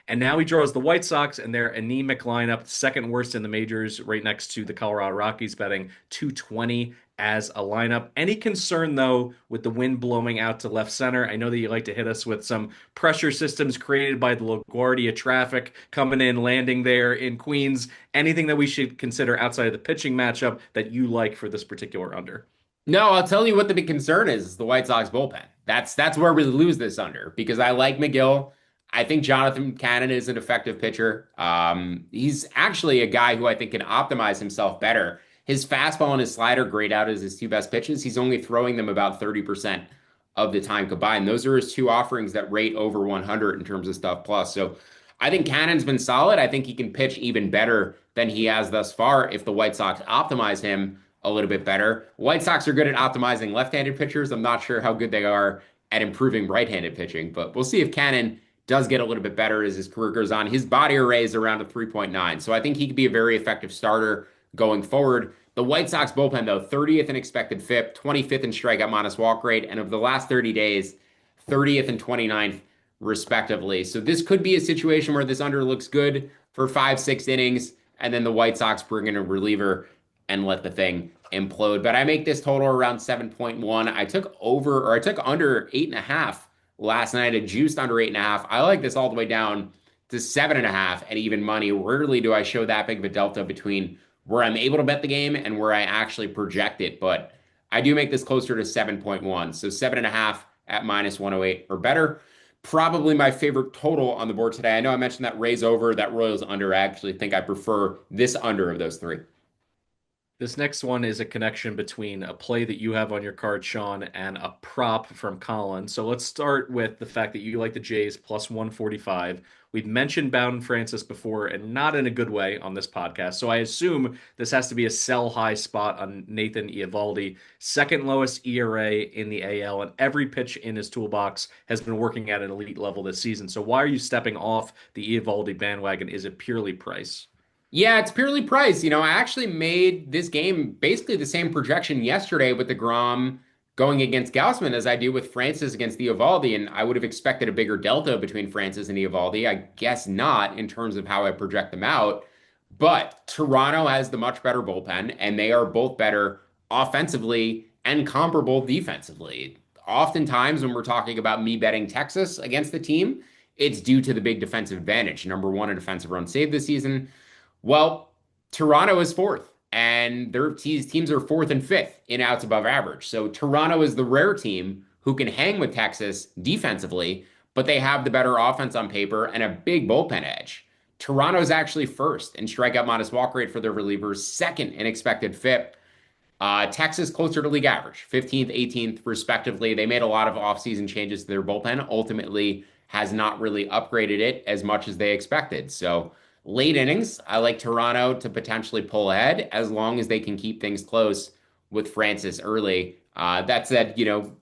And now he draws the White Sox and their anemic lineup, second worst in the majors, right next to the Colorado Rockies, betting 220 as a lineup. Any concern, though, with the wind blowing out to left center? I know that you like to hit us with some pressure systems created by the LaGuardia traffic coming in, landing there in Queens. Anything that we should consider outside of the pitching matchup that you like for this particular under? No, I'll tell you what the big concern is the White Sox bullpen. That's where we lose this under because I like McGill. I think Jonathan Cannon is an effective pitcher. He's actually a guy who I think can optimize himself better. His fastball and his slider grade out as his two best pitches. He's only throwing them about 30% of the time combined. Those are his two offerings that rate over 100 in terms of stuff plus. So I think Cannon's been solid. I think he can pitch even better than he has thus far if the White Sox optimize him a little bit better. White Sox are good at optimizing left-handed pitchers. I'm not sure how good they are at improving right-handed pitching, but we'll see if Cannon does get a little bit better as his career goes on. His body array is around a 3.9, so I think he could be a very effective starter going forward. The White Sox bullpen, though, 30th in expected FIP, 25th in strikeout minus walk rate, and of the last 30 days, 30th and 29th, respectively. So this could be a situation where this under looks good for 5, 6 innings, and then the White Sox bring in a reliever and let the thing implode. But I make this total around 7.1. I took under 8.5 last night. I juiced under 8.5. I like this all the way down to 7.5 at even money. Rarely do I show that big of a delta between where I'm able to bet the game and where I actually project it. But I do make this closer to 7.1. So 7.5 at minus 108 or better. Probably my favorite total on the board today. I know I mentioned that Rays over, that Royals under. I actually think I prefer this under of those three. This next one is a connection between a play that you have on your card, Sean, and a prop from Collin. So let's start with the fact that you like the Jays plus 145. We've mentioned Bowden Francis before, and not in a good way on this podcast. So I assume this has to be a sell high spot on Nathan Eovaldi, second lowest ERA in the AL, and every pitch in his toolbox has been working at an elite level this season. So why are you stepping off the Eovaldi bandwagon? Is it purely price? Yeah, it's purely price. I actually made this game basically the same projection yesterday with the Grom going against Gaussman as I do with Francis against Eovaldi, and I would have expected a bigger delta between Francis and Eovaldi. I guess not in terms of how I project them out, but Toronto has the much better bullpen, and they are both better offensively and comparable defensively. Oftentimes, when we're talking about me betting Texas against the team, it's due to the big defensive advantage. Number one in defensive run saved this season. Well, Toronto is fourth, and their teams are fourth and fifth in outs above average. So Toronto is the rare team who can hang with Texas defensively, but they have the better offense on paper and a big bullpen edge. Toronto is actually first in strikeout minus walk rate for their relievers, second in expected FIP. Texas closer to league average, 15th, 18th, respectively. They made a lot of offseason changes to their bullpen, ultimately has not really upgraded it as much as they expected. So late innings, I like Toronto to potentially pull ahead as long as they can keep things close with Francis early. That said,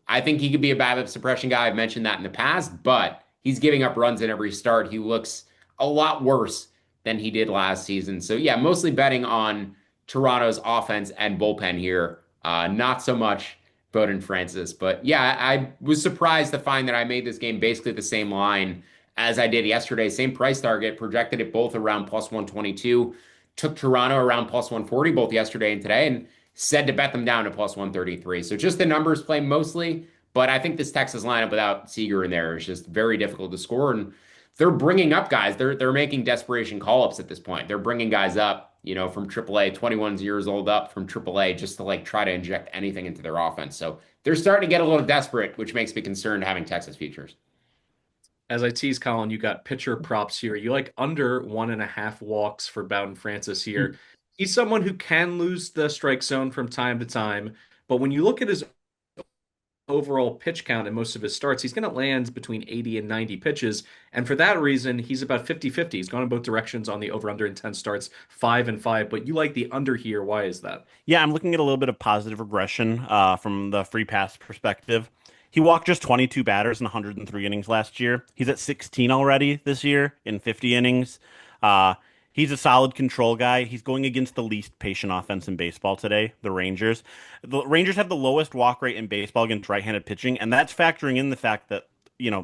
I think he could be a BABIP suppression guy. I've mentioned that in the past, but he's giving up runs in every start. He looks a lot worse than he did last season. So yeah, mostly betting on Toronto's offense and bullpen here. Not so much Bowden Francis, but yeah, I was surprised to find that I made this game basically the same line as I did yesterday. Same price target, projected it both around plus 122, took Toronto around plus 140 both yesterday and today, and said to bet them down to plus 133. So just the numbers play mostly, but I think this Texas lineup without Seager in there is just very difficult to score. And they're bringing up guys. They're making desperation call-ups at this point. They're bringing guys up, from AAA, 21 years old up from AAA just to try to inject anything into their offense. So they're starting to get a little desperate, which makes me concerned having Texas futures. As I tease, Collin, you got pitcher props here. You like under 1.5 walks for Bowden Francis here. He's someone who can lose the strike zone from time to time, but when you look at his overall pitch count in most of his starts, he's going to land between 80 and 90 pitches. And for that reason, he's about 50-50. He's gone in both directions on the over-under in 10 starts, 5 and 5. But you like the under here. Why is that? Yeah, I'm looking at a little bit of positive regression from the free pass perspective. He walked just 22 batters in 103 innings last year. He's at 16 already this year in 50 innings. He's a solid control guy. He's going against the least patient offense in baseball today, the Rangers. The Rangers have the lowest walk rate in baseball against right-handed pitching, and that's factoring in the fact that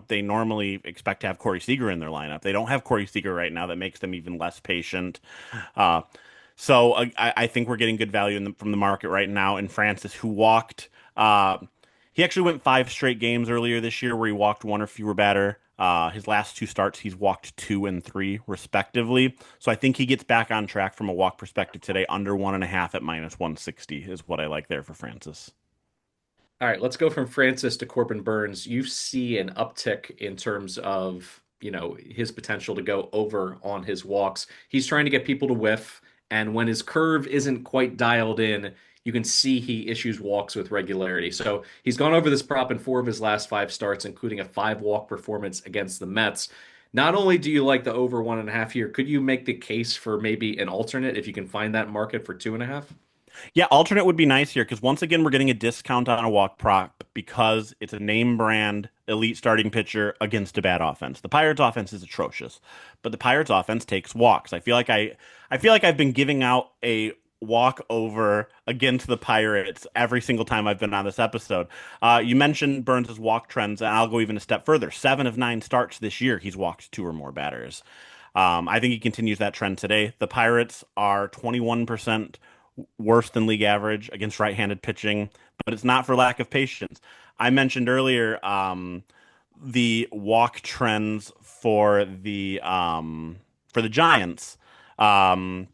they normally expect to have Corey Seager in their lineup. They don't have Corey Seager right now. That makes them even less patient. Uh, so I think we're getting good value from the market right now. And Francis, who walked, he actually went 5 straight games earlier this year where he walked one or fewer batter. His last 2 starts, he's walked 2 and 3 respectively. So I think he gets back on track from a walk perspective today. Under 1.5 at -160 is what I like there for Francis. All right, let's go from Francis to Corbin Burns. You see an uptick in terms of, his potential to go over on his walks. He's trying to get people to whiff, and when his curve isn't quite dialed in, you can see he issues walks with regularity. So he's gone over this prop in 4 of his last 5 starts, including a 5 walk performance against the Mets. Not only do you like the over 1.5 here, could you make the case for maybe an alternate if you can find that market for 2.5? Yeah, alternate would be nice here because once again we're getting a discount on a walk prop because it's a name brand elite starting pitcher against a bad offense. The Pirates offense is atrocious, but the Pirates offense takes walks. I feel like I've been giving out a walk over against the Pirates every single time I've been on this episode. You mentioned Burns' walk trends, and I'll go even a step further. 7 of 9 starts this year, he's walked 2 or more batters. I think he continues that trend today. The Pirates are 21% worse than league average against right-handed pitching, but it's not for lack of patience. I mentioned earlier the walk trends for the Giants, and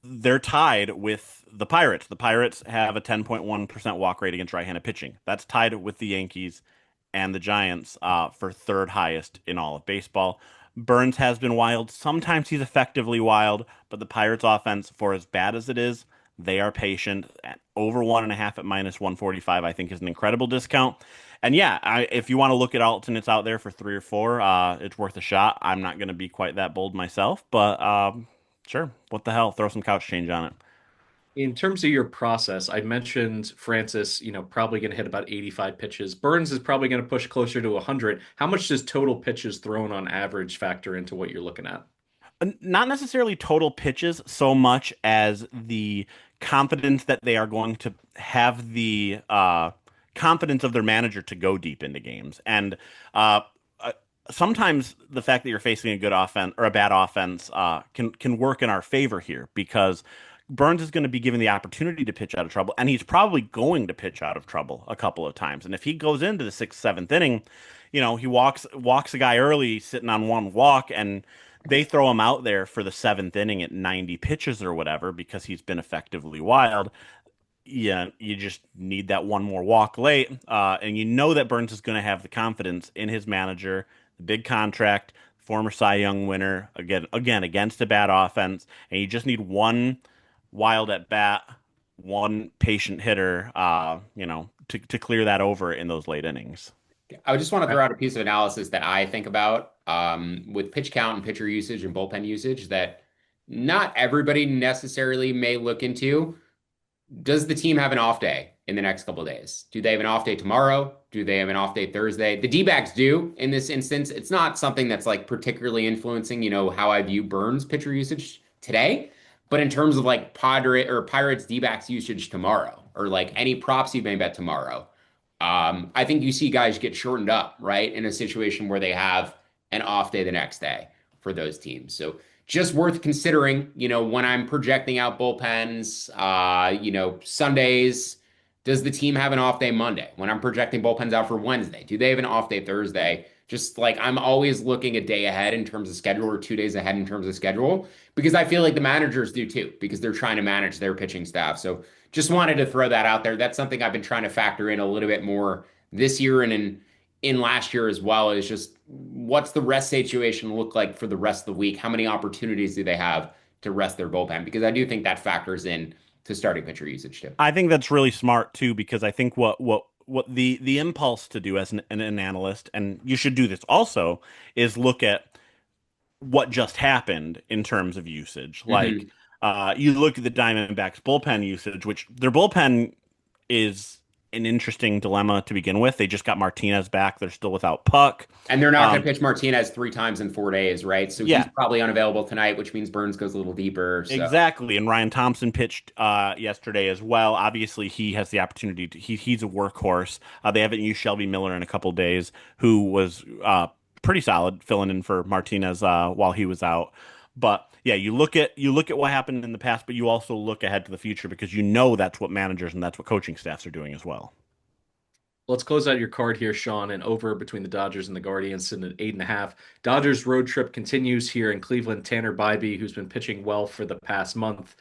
they're tied with the Pirates. The Pirates have a 10.1% walk rate against right-handed pitching. That's tied with the Yankees and the Giants for third highest in all of baseball. Burns has been wild. Sometimes he's effectively wild, but the Pirates offense, for as bad as it is, they are patient. At over 1.5 at -145, I think is an incredible discount. And yeah, if you want to look at alternates out there for 3 or 4, it's worth a shot. I'm not going to be quite that bold myself, but sure, what the hell? Throw some couch change on it. In terms of your process, I mentioned Francis, probably going to hit about 85 pitches. Burns is probably going to push closer to 100. How much does total pitches thrown on average factor into what you're looking at? Not necessarily total pitches so much as the confidence that they are going to have the confidence of their manager to go deep into games. And uh, uh, sometimes the fact that you're facing a good offense or a bad offense can work in our favor here because Burns is going to be given the opportunity to pitch out of trouble, and he's probably going to pitch out of trouble a couple of times. And if he goes into the 6th, 7th inning, he walks a guy early sitting on 1 walk, and they throw him out there for the 7th inning at 90 pitches or whatever because he's been effectively wild. Yeah, you just need that one more walk late, and you know that Burns is going to have the confidence in his manager, the big contract, former Cy Young winner, again against a bad offense, and you just need one wild at bat, one patient hitter, to clear that over in those late innings. I just want to Right. throw out a piece of analysis that I think about with pitch count and pitcher usage and bullpen usage that not everybody necessarily may look into. Does the team have an off day in the next couple of days? Do they have an off day tomorrow? Do they have an off day Thursday? The D-backs do in this instance. It's not something that's like particularly influencing, how I view Burns pitcher usage today. But in terms of like Padre or Pirates D-backs usage tomorrow, or like any props you may bet tomorrow, I think you see guys get shortened up, right? In a situation where they have an off day the next day for those teams. So just worth considering, when I'm projecting out bullpens, Sundays, does the team have an off day Monday? When I'm projecting bullpens out for Wednesday, do they have an off day Thursday? Just like I'm always looking a day ahead in terms of schedule or 2 days ahead in terms of schedule because I feel like the managers do too because they're trying to manage their pitching staff. So just wanted to throw that out there. That's something I've been trying to factor in a little bit more this year and in last year as well is just what's the rest situation look like for the rest of the week? How many opportunities do they have to rest their bullpen? Because I do think that factors in to starting pitcher usage too. I think that's really smart too, because I think what the impulse to do as an analyst, and you should do this also, is look at what just happened in terms of usage. Like Hmm. you look at the Diamondbacks bullpen usage, which their bullpen is an interesting dilemma to begin with. They just got Martinez back. They're still without Puck. And they're not going Um, to pitch Martinez 3 times in 4 days, right? So he's yeah, probably unavailable tonight, which means Burns goes a little deeper. So exactly. And Ryan Thompson pitched yesterday as well. Obviously, he has the opportunity to he's a workhorse. They haven't used Shelby Miller in a couple days, who was pretty solid filling in for Martinez while he was out. But yeah, you look at what happened in the past, but you also look ahead to the future because you know that's what managers and that's what coaching staffs are doing as well. Let's close out your card here, Sean, and over between the Dodgers and the Guardians sitting at 8.5. Dodgers road trip continues here in Cleveland. Tanner Bybee, who's been pitching well for the past month.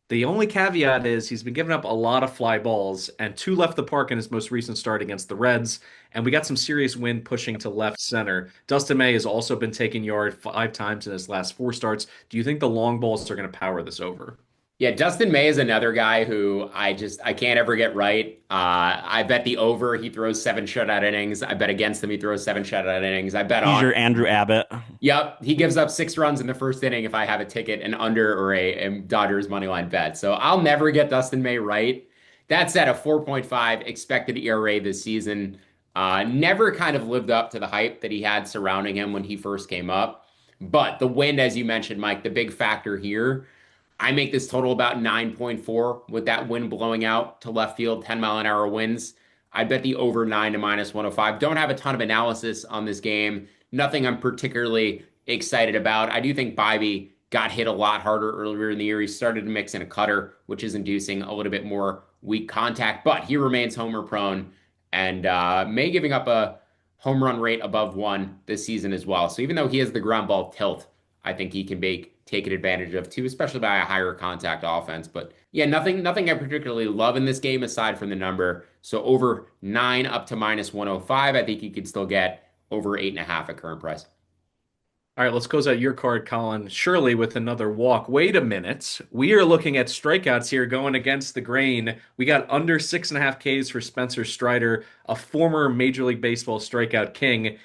The only caveat is he's been giving up a lot of fly balls, and two left the park in his most recent start against the Reds. And we got some serious wind pushing to left center. Dustin May has also been taking yard 5 times in his last 4 starts. Do you think the long balls are going to power this over? yeah, Dustin May is another guy who I can't ever get right. I bet the over, he throws 7 shutout innings. I bet against him, he throws 7 shutout innings. I bet He's on. your Andrew Abbott. Yep, he gives up 6 runs in the first inning if I have a ticket, an under or a Dodgers money line bet. So I'll never get Dustin May right. That said, a 4.5 expected ERA this season. Never kind of lived up to the hype that he had surrounding him when he first came up. But the wind, as you mentioned, Mike, the big factor here. I make this total about 9.4 with that wind blowing out to left field, 10-mile-an-hour winds. I bet the over 9 to -105. Don't have a ton of analysis on this game. Nothing I'm particularly excited about. I do think Bybee got hit a lot harder earlier in the year. He started to mix in a cutter, which is inducing a little bit more weak contact, but he remains homer prone and May giving up a home run rate above 1 this season as well. So even though he has the ground ball tilt, I think he can be taken advantage of too, especially by a higher contact offense. But yeah, nothing I particularly love in this game aside from the number. So over 9 up to -105. I think you could still get over 8.5 at current price. All right, let's close out your card, Colin. Shirley with another walk. Wait a minute. We are looking at strikeouts here going against the grain. We got under 6.5 Ks for Spencer Strider, a former Major League Baseball strikeout king.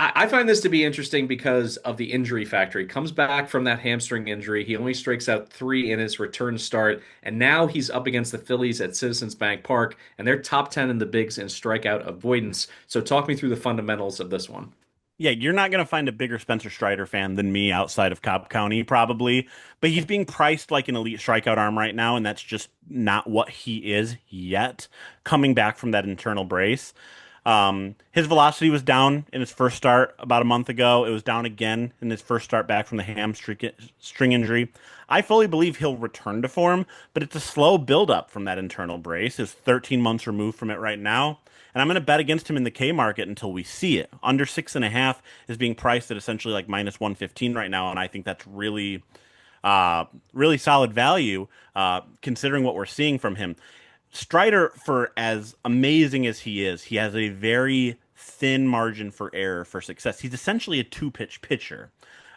I find this to be interesting because of the injury factor. He comes back from that hamstring injury. He only strikes out 3 in his return start, and now he's up against the Phillies at Citizens Bank Park, and they're top 10 in the bigs in strikeout avoidance. So talk me through the fundamentals of this one. Yeah, you're not going to find a bigger Spencer Strider fan than me outside of Cobb County, probably. But he's being priced like an elite strikeout arm right now, and that's just not what he is yet, coming back from that internal brace. His velocity was down in his first start about a month ago. It was down again in his first start back from the hamstring injury. I fully believe he'll return to form, but it's a slow buildup from that internal brace. He's 13 months removed from it right now. And I'm going to bet against him in the K market until we see it. Under 6.5 is being priced at essentially like -115 right now, and I think that's really solid value considering what we're seeing from him. Strider, for as amazing as he is, he has a very thin margin for error for success. He's essentially a two-pitch pitcher.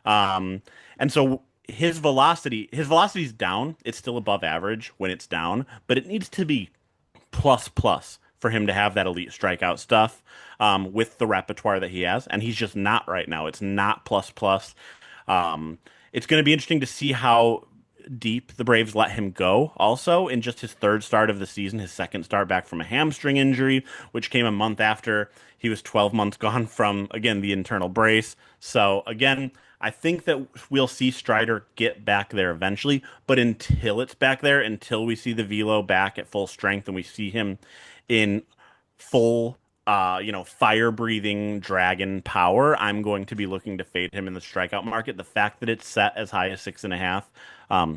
And so his velocity's down. It's still above average when it's down, but it needs to be plus plus for him to have that elite strikeout stuff with the repertoire that he has, and he's just not right now. It's not plus plus. It's going to be interesting to see how deep the Braves let him go also in just his third start of the season, his second start back from a hamstring injury, which came a month after he was 12 months gone from, again, the internal brace. So, again, I think that we'll see Strider get back there eventually, but until it's back there, until we see the velo back at full strength and we see him in full fire-breathing dragon power, I'm going to be looking to fade him in the strikeout market. The fact that it's set as high as 6.5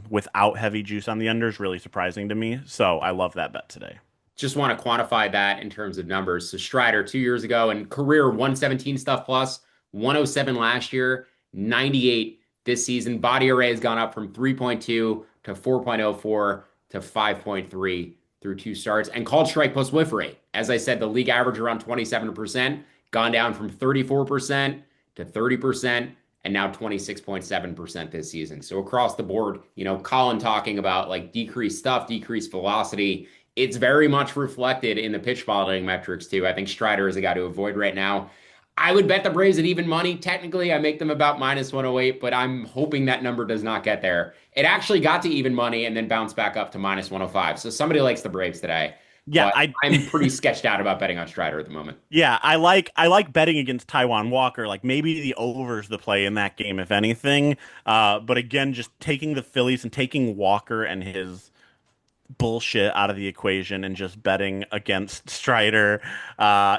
without heavy juice on the under is really surprising to me. So I love that bet today. Just want to quantify that in terms of numbers. So Strider 2 years ago and career 117 stuff plus, 107 last year, 98 this season. Body array has gone up from 3.2 to 4.04 to 5.3 through 2 starts, and called strike plus whiff rate. As I said, the league average around 27%, gone down from 34% to 30%, and now 26.7% this season. So across the board, Collin talking about like decreased stuff, decreased velocity. It's very much reflected in the pitch following metrics too. I think Strider is a guy to avoid right now. I would bet the Braves at even money. Technically, I make them about -108, but I'm hoping that number does not get there. It actually got to even money and then bounced back up to -105. So somebody likes the Braves today. Yeah, but I'm pretty sketched out about betting on Strider at the moment. I like betting against Taiwan Walker. Like maybe the over's the play in that game, if anything. But again, just taking the Phillies and taking Walker and his bullshit out of the equation and just betting against Strider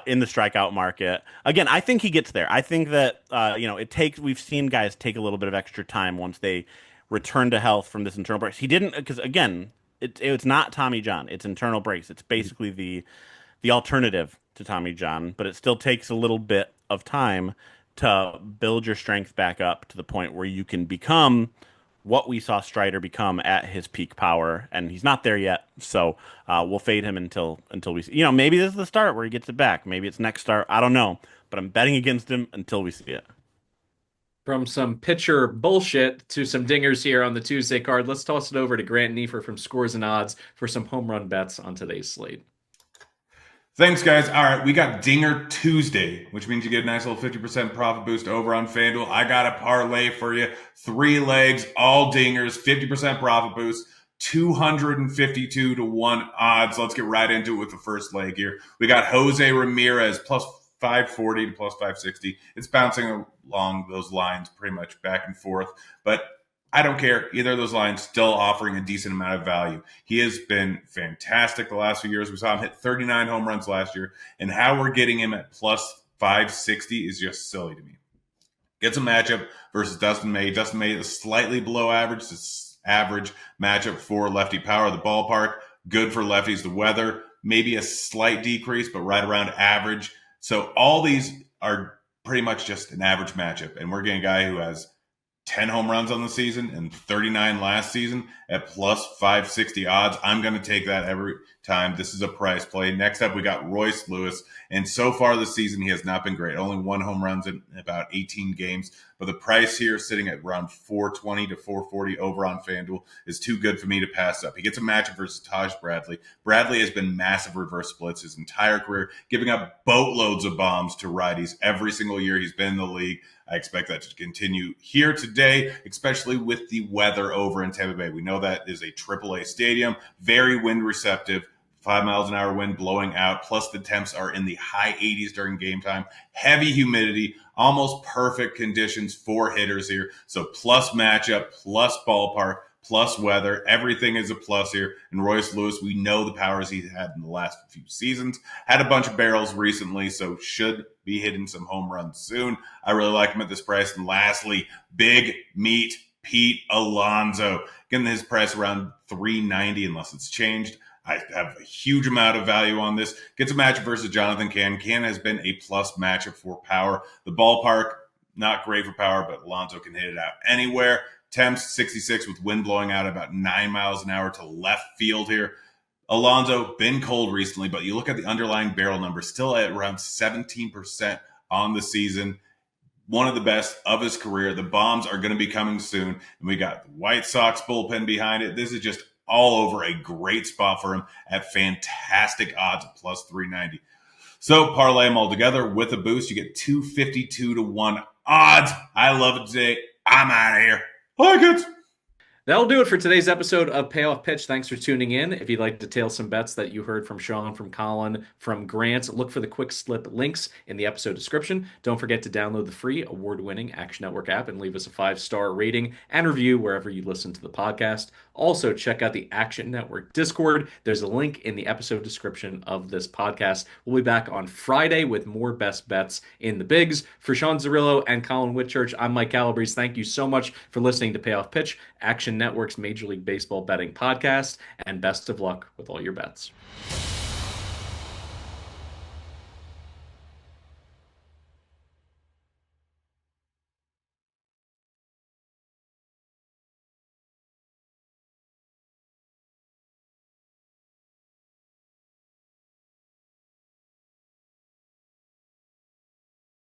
in the strikeout market. Again, I think he gets there. I think that it takes. We've seen guys take a little bit of extra time once they return to health from this internal brace. He didn't because again, it's not Tommy John. It's internal brace. It's basically the alternative to Tommy John, but it still takes a little bit of time to build your strength back up to the point where you can become what we saw Strider become at his peak power, and he's not there yet. So we'll fade him until we see. Maybe this is the start where he gets it back. Maybe it's next start. I don't know, but I'm betting against him until we see it. From some pitcher bullshit to some dingers here on the Tuesday card, let's toss it over to Grant Neiffer from Scores and Odds for some home run bets on today's slate. Thanks, guys. All right, we got Dinger Tuesday, which means you get a nice little 50% profit boost over on FanDuel. I got a parlay for you. 3 legs, all dingers, 50% profit boost, 252 to 1 odds. Let's get right into it with the first leg here. We got Jose Ramirez plus 540 to plus 560. It's bouncing along those lines pretty much back and forth, but I don't care. Either of those lines still offering a decent amount of value. He has been fantastic the last few years. We saw him hit 39 home runs last year, and how we're getting him at plus 560 is just silly to me. Gets a matchup versus Dustin May. Dustin May is slightly below average. It's average matchup for lefty power. The ballpark, good for lefties. The weather, maybe a slight decrease, but right around average. So all these are pretty much just an average matchup, and we're getting a guy who has 10 home runs on the season and 39 last season at plus 560 odds. I'm going to take that every time. This is a price play. Next up, we got Royce Lewis. And so far this season, he has not been great. Only 1 home runs in about 18 games. But the price here sitting at around 420 to 440 over on FanDuel is too good for me to pass up. He gets a matchup versus Taj Bradley. Bradley has been massive reverse splits his entire career, giving up boatloads of bombs to righties every single year he's been in the league. I expect that to continue here today, especially with the weather over in Tampa Bay. We know that is a AAA stadium, very wind receptive, 5 miles an hour wind blowing out, plus the temps are in the high 80s during game time, heavy humidity, almost perfect conditions for hitters here. So plus matchup, plus ballpark, plus weather, everything is a plus here. And Royce Lewis, we know the powers he's had in the last few seasons. Had a bunch of barrels recently, so should be hitting some home runs soon. I really like him at this price. And lastly, Big Meat Pete Alonso. Getting his price around $390 unless it's changed. I have a huge amount of value on this. Gets a matchup versus Jonathan Cann. Cann has been a plus matchup for power. The ballpark, not great for power, but Alonso can hit it out anywhere. Temps 66 with wind blowing out about 9 miles an hour to left field here. Alonso, been cold recently, but you look at the underlying barrel number, still at around 17% on the season. One of the best of his career. The bombs are going to be coming soon. And we got the White Sox bullpen behind it. This is just all over a great spot for him at fantastic odds of plus 390. So parlay them all together with a boost. You get 252 to 1 odds. I love it today. I'm out of here. Like it. That'll do it for today's episode of Payoff Pitch. Thanks for tuning in. If you'd like to tail some bets that you heard from Sean, from Collin, from Grant, look for the quick slip links in the episode description. Don't forget to download the free award-winning Action Network app and leave us a 5-star rating and review wherever you listen to the podcast. Also, check out the Action Network Discord. There's a link in the episode description of this podcast. We'll be back on Friday with more best bets in the bigs. For Sean Zerillo and Collin Whitchurch, I'm Mike Calabrese. Thank you so much for listening to Payoff Pitch, Action Network's Major League Baseball betting podcast, and best of luck with all your bets.